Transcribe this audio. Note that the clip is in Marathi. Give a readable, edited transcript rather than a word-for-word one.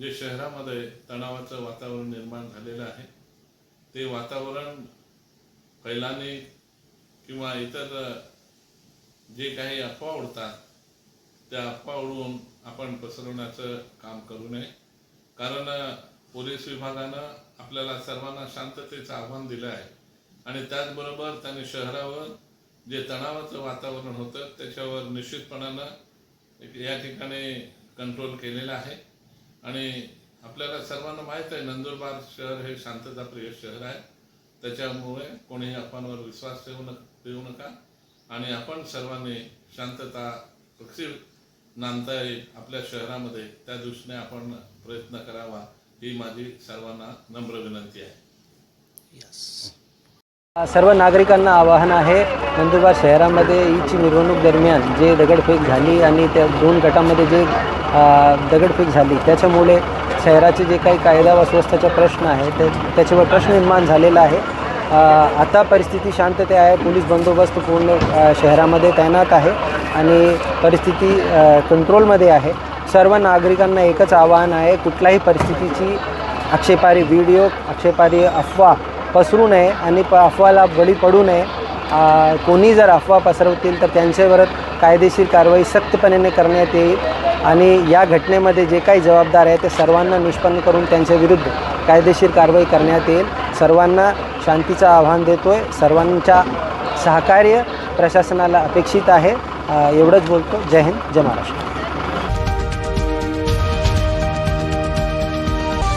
जे शहरामध्ये तणावाचं वातावरण निर्माण झालेलं आहे ते वातावरण फैलाने किंवा इतर जे काही अफवा उडतात त्या अफवा उडवून आपण पसरवण्याचं काम करू नये। कारण पोलीस विभागानं आपल्याला सर्वांना शांततेचं आव्हान दिलं आहे आणि त्याचबरोबर त्यांनी शहरावर जे तणावाचं वातावरण होतं त्याच्यावर निश्चितपणानं या ठिकाणी कंट्रोल केलेला आहे। आणि आपल्याला सर्वांना माहीत आहे नंदुरबार शहर हे शांतताप्रिय शहर आहे, त्याच्यामुळे कोणीही अफवांवर विश्वास ठेवू नका आणि आपण सर्वांनी शांतता कशी नांदता येईल आपल्या शहरामध्ये त्या दृष्टीने आपण प्रयत्न करावा ही माझी सर्वांना नम्र विनंती आहे। सर्व नागरिकांना आवाहन आहे, नंदुरबार शहरामध्ये ईदची मिरवणूक दरम्यान जे दगडफेक झाली आणि त्या 2 गटामध्ये जे दगडफेक झाली त्याच्यामुळे शहराचे जे काही कायदा व सुव्यवस्थेचा प्रश्न आहे त्याच्यावर प्रश्न निर्माण झालेला आहे। आता परिस्थिती शांतता आहे, पोलीस बंदोबस्त पूर्ण शहरामध्ये तैनात आहे आणि परिस्थिती कंट्रोलमध्ये आहे। सर्व नागरिकांना एकच आवाहन आहे, कुठल्याही परिस्थितीची आक्षेपार्ह व्हिडिओ आक्षेपार्ह अफवा पसरू नये आणि अफवाला बळी पडू नये। कोणी जर अफवा पसरवतील तर त्यांच्यावर कायदेशीर कारवाई सक्तपणे करण्यात येईल आणि या घटनेमध्ये जे काही जबाबदार आहे ते सर्वांना निष्पन्न करून त्यांच्या विरुद्ध कायदेशीर कारवाई करण्यात येईल। सर्वांना शांतीचं आव्हान देतोय, सर्वांच्या सहकार्य प्रशासनाला अपेक्षित आहे। एवढंच बोलतो। जय हिंद, जय महाराष्ट्र।